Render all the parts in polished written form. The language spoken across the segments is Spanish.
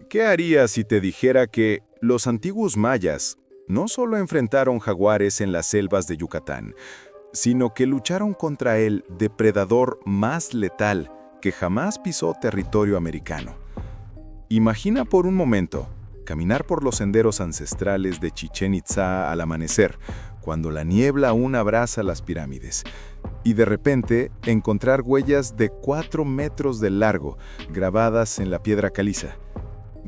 ¿Qué harías si te dijera que los antiguos mayas no solo enfrentaron jaguares en las selvas de Yucatán, sino que lucharon contra el depredador más letal que jamás pisó territorio americano? Imagina por un momento caminar por los senderos ancestrales de Chichén Itzá al amanecer, cuando la niebla aún abraza las pirámides, y de repente encontrar huellas de 4 metros de largo grabadas en la piedra caliza.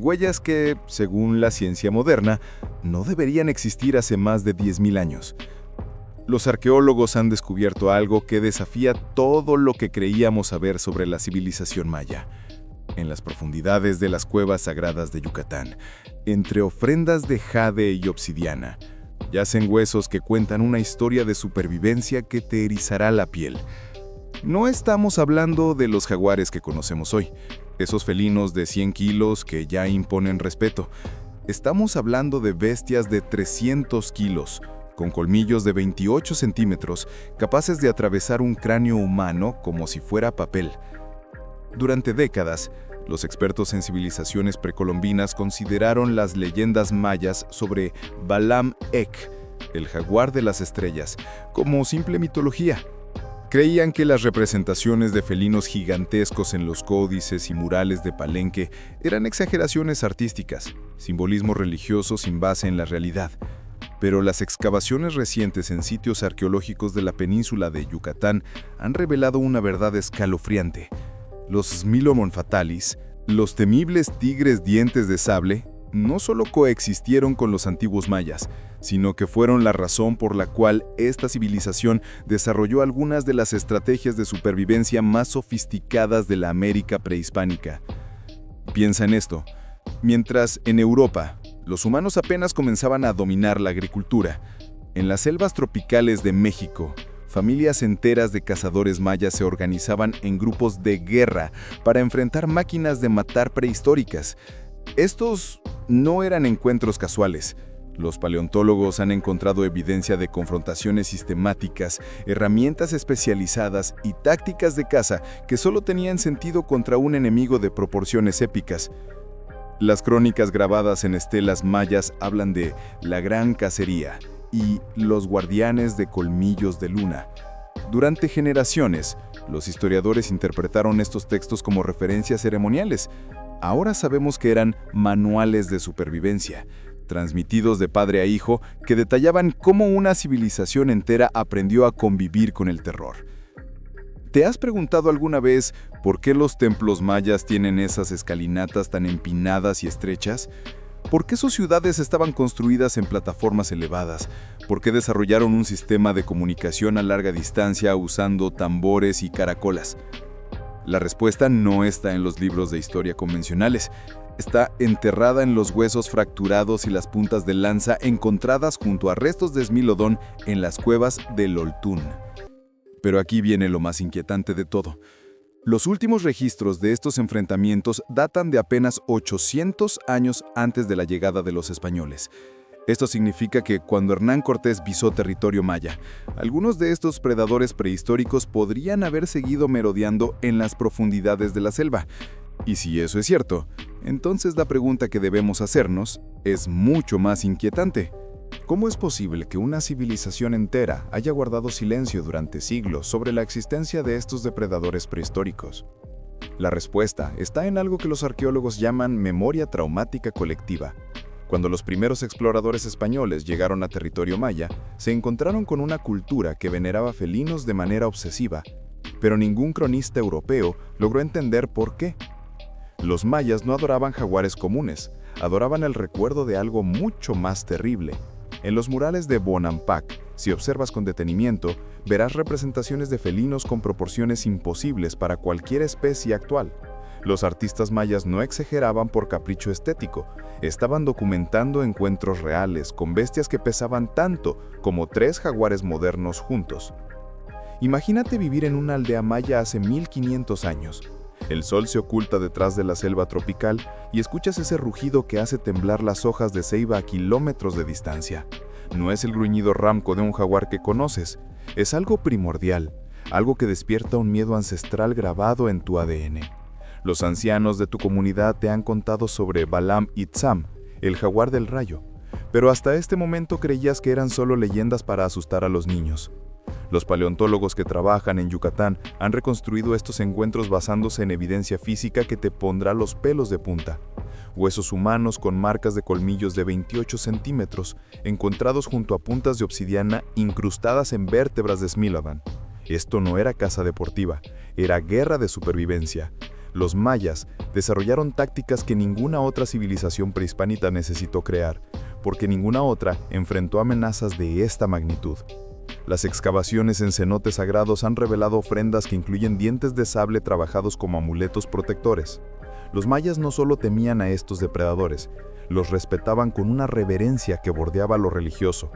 Huellas que, según la ciencia moderna, no deberían existir hace más de 10.000 años. Los arqueólogos han descubierto algo que desafía todo lo que creíamos saber sobre la civilización maya. En las profundidades de las cuevas sagradas de Yucatán, entre ofrendas de jade y obsidiana, yacen huesos que cuentan una historia de supervivencia que te erizará la piel. No estamos hablando de los jaguares que conocemos hoy, esos felinos de 100 kilos que ya imponen respeto. Estamos hablando de bestias de 300 kilos, con colmillos de 28 centímetros, capaces de atravesar un cráneo humano como si fuera papel. Durante décadas, los expertos en civilizaciones precolombinas consideraron las leyendas mayas sobre Balaam Ek, el jaguar de las estrellas, como simple mitología. Creían que las representaciones de felinos gigantescos en los códices y murales de Palenque eran exageraciones artísticas, simbolismo religioso sin base en la realidad. Pero las excavaciones recientes en sitios arqueológicos de la península de Yucatán han revelado una verdad escalofriante. Los Smilomon fatalis, los temibles tigres dientes de sable, no solo coexistieron con los antiguos mayas, sino que fueron la razón por la cual esta civilización desarrolló algunas de las estrategias de supervivencia más sofisticadas de la América prehispánica. Piensa en esto. Mientras en Europa, los humanos apenas comenzaban a dominar la agricultura, en las selvas tropicales de México, familias enteras de cazadores mayas se organizaban en grupos de guerra para enfrentar máquinas de matar prehistóricas. Estos no eran encuentros casuales. Los paleontólogos han encontrado evidencia de confrontaciones sistemáticas, herramientas especializadas y tácticas de caza que solo tenían sentido contra un enemigo de proporciones épicas. Las crónicas grabadas en estelas mayas hablan de la gran cacería y los guardianes de colmillos de luna. Durante generaciones, los historiadores interpretaron estos textos como referencias ceremoniales. Ahora sabemos que eran manuales de supervivencia, transmitidos de padre a hijo, que detallaban cómo una civilización entera aprendió a convivir con el terror. ¿Te has preguntado alguna vez por qué los templos mayas tienen esas escalinatas tan empinadas y estrechas? ¿Por qué sus ciudades estaban construidas en plataformas elevadas? ¿Por qué desarrollaron un sistema de comunicación a larga distancia usando tambores y caracolas? La respuesta no está en los libros de historia convencionales. Está enterrada en los huesos fracturados y las puntas de lanza encontradas junto a restos de Smilodón en las cuevas del Oltún. Pero aquí viene lo más inquietante de todo. Los últimos registros de estos enfrentamientos datan de apenas 800 años antes de la llegada de los españoles. Esto significa que cuando Hernán Cortés pisó territorio maya, algunos de estos predadores prehistóricos podrían haber seguido merodeando en las profundidades de la selva. Y si eso es cierto, entonces la pregunta que debemos hacernos es mucho más inquietante. ¿Cómo es posible que una civilización entera haya guardado silencio durante siglos sobre la existencia de estos depredadores prehistóricos? La respuesta está en algo que los arqueólogos llaman memoria traumática colectiva. Cuando los primeros exploradores españoles llegaron a territorio maya, se encontraron con una cultura que veneraba felinos de manera obsesiva, pero ningún cronista europeo logró entender por qué. Los mayas no adoraban jaguares comunes, adoraban el recuerdo de algo mucho más terrible. En los murales de Bonampak, si observas con detenimiento, verás representaciones de felinos con proporciones imposibles para cualquier especie actual. Los artistas mayas no exageraban por capricho estético, estaban documentando encuentros reales con bestias que pesaban tanto como 3 jaguares modernos juntos. Imagínate vivir en una aldea maya hace 1500 años. El sol se oculta detrás de la selva tropical y escuchas ese rugido que hace temblar las hojas de ceiba a kilómetros de distancia. No es el gruñido ramco de un jaguar que conoces, es algo primordial, algo que despierta un miedo ancestral grabado en tu ADN. Los ancianos de tu comunidad te han contado sobre Balaam y Tzam, el jaguar del rayo, pero hasta este momento creías que eran solo leyendas para asustar a los niños. Los paleontólogos que trabajan en Yucatán han reconstruido estos encuentros basándose en evidencia física que te pondrá los pelos de punta. Huesos humanos con marcas de colmillos de 28 centímetros, encontrados junto a puntas de obsidiana incrustadas en vértebras de Smilodon. Esto no era caza deportiva, era guerra de supervivencia. Los mayas desarrollaron tácticas que ninguna otra civilización prehispánica necesitó crear, porque ninguna otra enfrentó amenazas de esta magnitud. Las excavaciones en cenotes sagrados han revelado ofrendas que incluyen dientes de sable trabajados como amuletos protectores. Los mayas no solo temían a estos depredadores, los respetaban con una reverencia que bordeaba lo religioso.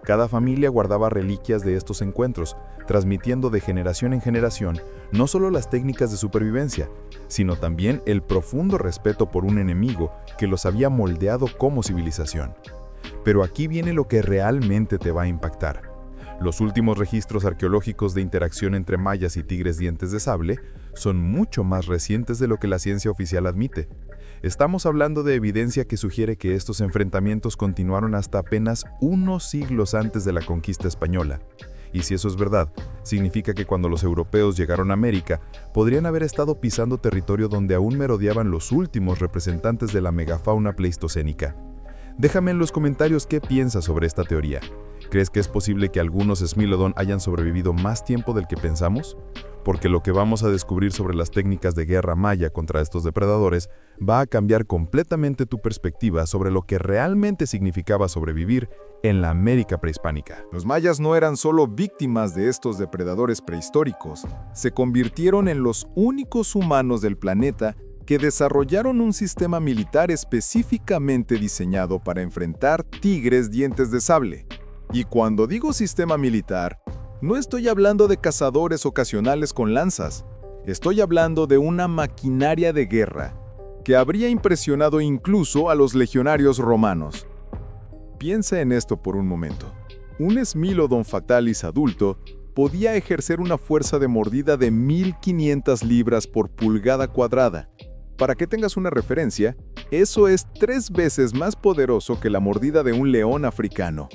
Cada familia guardaba reliquias de estos encuentros, transmitiendo de generación en generación no solo las técnicas de supervivencia, sino también el profundo respeto por un enemigo que los había moldeado como civilización. Pero aquí viene lo que realmente te va a impactar. Los últimos registros arqueológicos de interacción entre mayas y tigres dientes de sable son mucho más recientes de lo que la ciencia oficial admite. Estamos hablando de evidencia que sugiere que estos enfrentamientos continuaron hasta apenas unos siglos antes de la conquista española. Y si eso es verdad, significa que cuando los europeos llegaron a América, podrían haber estado pisando territorio donde aún merodeaban los últimos representantes de la megafauna pleistocénica. Déjame en los comentarios qué piensas sobre esta teoría. ¿Crees que es posible que algunos Smilodon hayan sobrevivido más tiempo del que pensamos? Porque lo que vamos a descubrir sobre las técnicas de guerra maya contra estos depredadores va a cambiar completamente tu perspectiva sobre lo que realmente significaba sobrevivir en la América prehispánica. Los mayas no eran solo víctimas de estos depredadores prehistóricos, se convirtieron en los únicos humanos del planeta que desarrollaron un sistema militar específicamente diseñado para enfrentar tigres dientes de sable. Y cuando digo sistema militar, no estoy hablando de cazadores ocasionales con lanzas, estoy hablando de una maquinaria de guerra que habría impresionado incluso a los legionarios romanos. Piensa en esto por un momento. Un Smilodon fatalis adulto podía ejercer una fuerza de mordida de 1.500 libras por pulgada cuadrada. Para que tengas una referencia, eso es 3 veces más poderoso que la mordida de un león africano.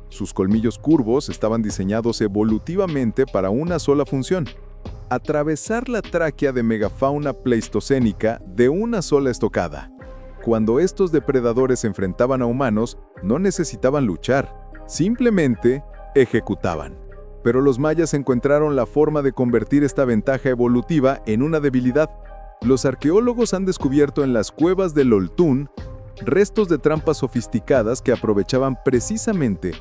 Sus colmillos curvos estaban diseñados evolutivamente para una sola función: atravesar la tráquea de megafauna pleistocénica de una sola estocada. Cuando estos depredadores se enfrentaban a humanos, no necesitaban luchar, simplemente ejecutaban. Pero los mayas encontraron la forma de convertir esta ventaja evolutiva en una debilidad. Los arqueólogos han descubierto en las cuevas del Oltún restos de trampas sofisticadas que aprovechaban precisamente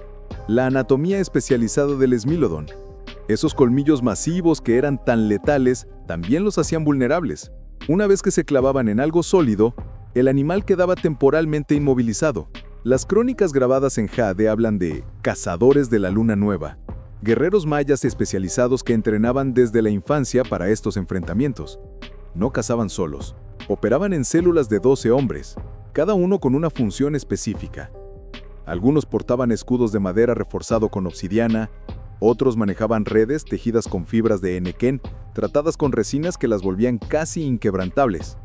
la anatomía especializada del Smilodon. Esos colmillos masivos que eran tan letales también los hacían vulnerables. Una vez que se clavaban en algo sólido, el animal quedaba temporalmente inmovilizado. Las crónicas grabadas en jade hablan de cazadores de la luna nueva, guerreros mayas especializados que entrenaban desde la infancia para estos enfrentamientos. No cazaban solos, operaban en células de 12 hombres, cada uno con una función específica. Algunos portaban escudos de madera reforzado con obsidiana, otros manejaban redes tejidas con fibras de henequén, tratadas con resinas que las volvían casi inquebrantables.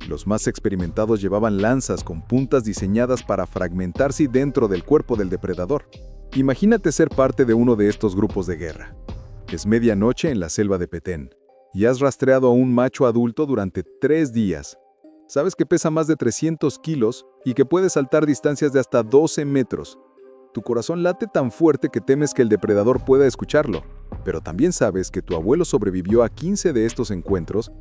Los más experimentados llevaban lanzas con puntas diseñadas para fragmentarse dentro del cuerpo del depredador. Imagínate ser parte de uno de estos grupos de guerra. Es medianoche en la selva de Petén, y has rastreado a un macho adulto durante 3 días. Sabes que pesa más de 300 kilos y que puede saltar distancias de hasta 12 metros. Tu corazón late tan fuerte que temes que el depredador pueda escucharlo. Pero también sabes que tu abuelo sobrevivió a 15 de estos encuentros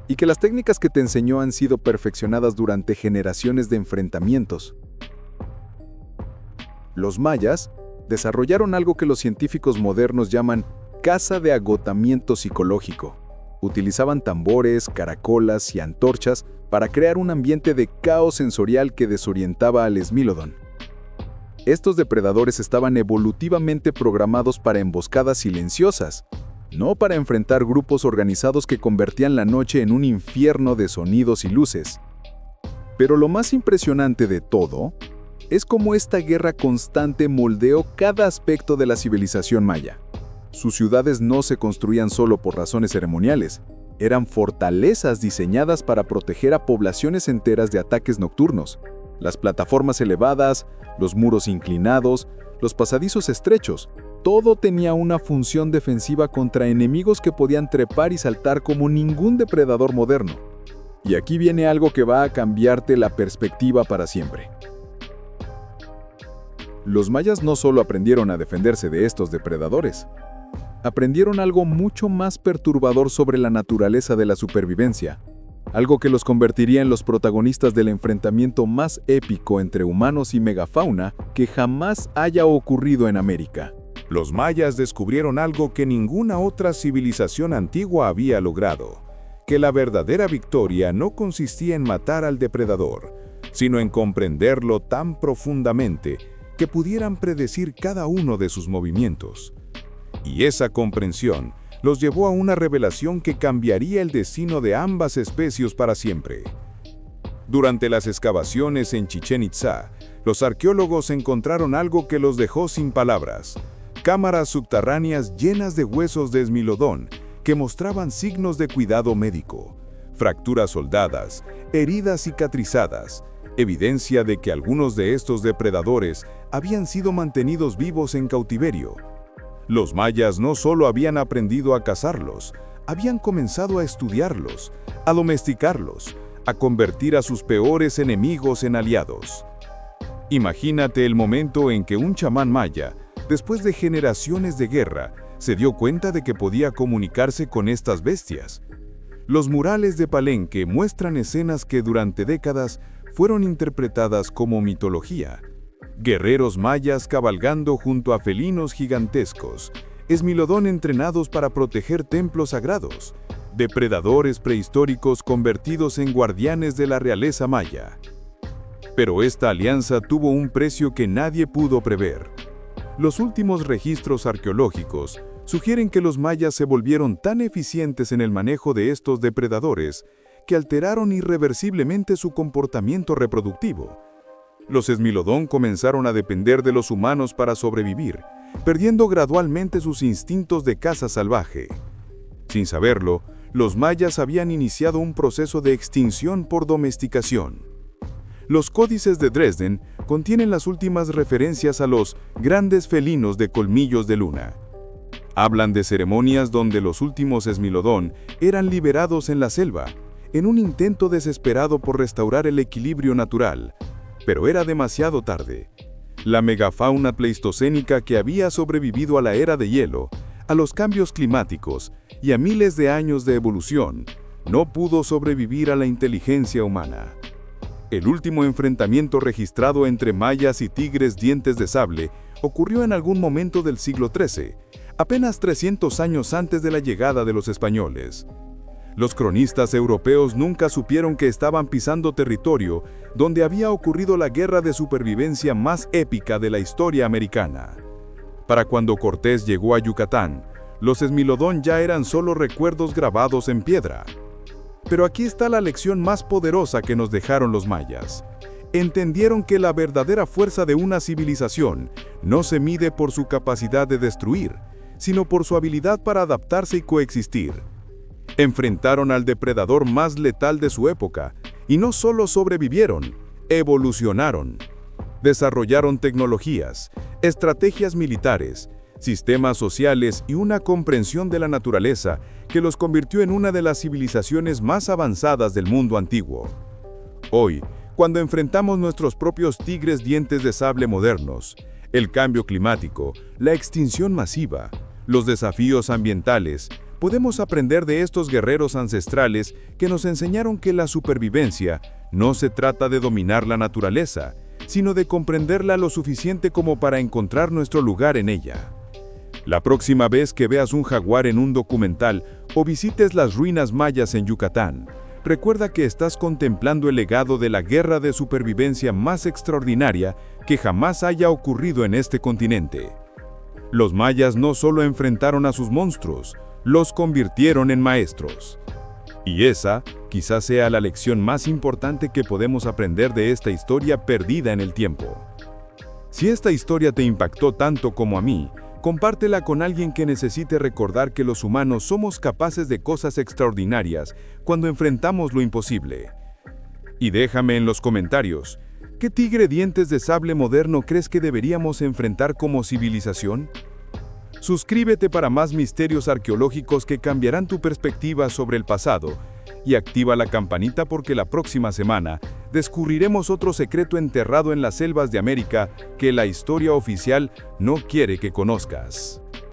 y que las técnicas que te enseñó han sido perfeccionadas durante generaciones de enfrentamientos. Los mayas desarrollaron algo que los científicos modernos llaman caza de agotamiento psicológico. Utilizaban tambores, caracolas y antorchas para crear un ambiente de caos sensorial que desorientaba al Smilodon. Estos depredadores estaban evolutivamente programados para emboscadas silenciosas, no para enfrentar grupos organizados que convertían la noche en un infierno de sonidos y luces. Pero lo más impresionante de todo es cómo esta guerra constante moldeó cada aspecto de la civilización maya. Sus ciudades no se construían solo por razones ceremoniales, Eran fortalezas diseñadas para proteger a poblaciones enteras de ataques nocturnos. Las plataformas elevadas, los muros inclinados, los pasadizos estrechos, todo tenía una función defensiva contra enemigos que podían trepar y saltar como ningún depredador moderno. Y aquí viene algo que va a cambiarte la perspectiva para siempre. Los mayas no solo aprendieron a defenderse de estos depredadores, aprendieron algo mucho más perturbador sobre la naturaleza de la supervivencia, algo que los convertiría en los protagonistas del enfrentamiento más épico entre humanos y megafauna que jamás haya ocurrido en América. Los mayas descubrieron algo que ninguna otra civilización antigua había logrado, que la verdadera victoria no consistía en matar al depredador, sino en comprenderlo tan profundamente que pudieran predecir cada uno de sus movimientos. Y esa comprensión los llevó a una revelación que cambiaría el destino de ambas especies para siempre. Durante las excavaciones en Chichén Itzá, los arqueólogos encontraron algo que los dejó sin palabras: cámaras subterráneas llenas de huesos de esmilodón que mostraban signos de cuidado médico, fracturas soldadas, heridas cicatrizadas, evidencia de que algunos de estos depredadores habían sido mantenidos vivos en cautiverio. Los mayas no solo habían aprendido a cazarlos, habían comenzado a estudiarlos, a domesticarlos, a convertir a sus peores enemigos en aliados. Imagínate el momento en que un chamán maya, después de generaciones de guerra, se dio cuenta de que podía comunicarse con estas bestias. Los murales de Palenque muestran escenas que durante décadas fueron interpretadas como mitología. Guerreros mayas cabalgando junto a felinos gigantescos, esmilodón entrenados para proteger templos sagrados, depredadores prehistóricos convertidos en guardianes de la realeza maya. Pero esta alianza tuvo un precio que nadie pudo prever. Los últimos registros arqueológicos sugieren que los mayas se volvieron tan eficientes en el manejo de estos depredadores que alteraron irreversiblemente su comportamiento reproductivo. Los esmilodón comenzaron a depender de los humanos para sobrevivir, perdiendo gradualmente sus instintos de caza salvaje. Sin saberlo, los mayas habían iniciado un proceso de extinción por domesticación. Los códices de Dresden contienen las últimas referencias a los grandes felinos de colmillos de luna. Hablan de ceremonias donde los últimos esmilodón eran liberados en la selva, en un intento desesperado por restaurar el equilibrio natural, pero era demasiado tarde. La megafauna pleistocénica que había sobrevivido a la era de hielo, a los cambios climáticos y a miles de años de evolución, no pudo sobrevivir a la inteligencia humana. El último enfrentamiento registrado entre mayas y tigres dientes de sable ocurrió en algún momento del siglo XIII, apenas 300 años antes de la llegada de los españoles. Los cronistas europeos nunca supieron que estaban pisando territorio donde había ocurrido la guerra de supervivencia más épica de la historia americana. Para cuando Cortés llegó a Yucatán, los esmilodón ya eran solo recuerdos grabados en piedra. Pero aquí está la lección más poderosa que nos dejaron los mayas. Entendieron que la verdadera fuerza de una civilización no se mide por su capacidad de destruir, sino por su habilidad para adaptarse y coexistir. Enfrentaron al depredador más letal de su época, y no solo sobrevivieron, evolucionaron. Desarrollaron tecnologías, estrategias militares, sistemas sociales y una comprensión de la naturaleza que los convirtió en una de las civilizaciones más avanzadas del mundo antiguo. Hoy, cuando enfrentamos nuestros propios tigres dientes de sable modernos, el cambio climático, la extinción masiva, los desafíos ambientales, podemos aprender de estos guerreros ancestrales que nos enseñaron que la supervivencia no se trata de dominar la naturaleza, sino de comprenderla lo suficiente como para encontrar nuestro lugar en ella. La próxima vez que veas un jaguar en un documental o visites las ruinas mayas en Yucatán, recuerda que estás contemplando el legado de la guerra de supervivencia más extraordinaria que jamás haya ocurrido en este continente. Los mayas no solo enfrentaron a sus monstruos, los convirtieron en maestros. Y esa quizás sea la lección más importante que podemos aprender de esta historia perdida en el tiempo. Si esta historia te impactó tanto como a mí, Compártela con alguien que necesite recordar que los humanos somos capaces de cosas extraordinarias cuando enfrentamos lo imposible. Y déjame en los comentarios, ¿qué tigre dientes de sable moderno crees que deberíamos enfrentar como civilización? Suscríbete para más misterios arqueológicos que cambiarán tu perspectiva sobre el pasado y activa la campanita porque la próxima semana descubriremos otro secreto enterrado en las selvas de América que la historia oficial no quiere que conozcas.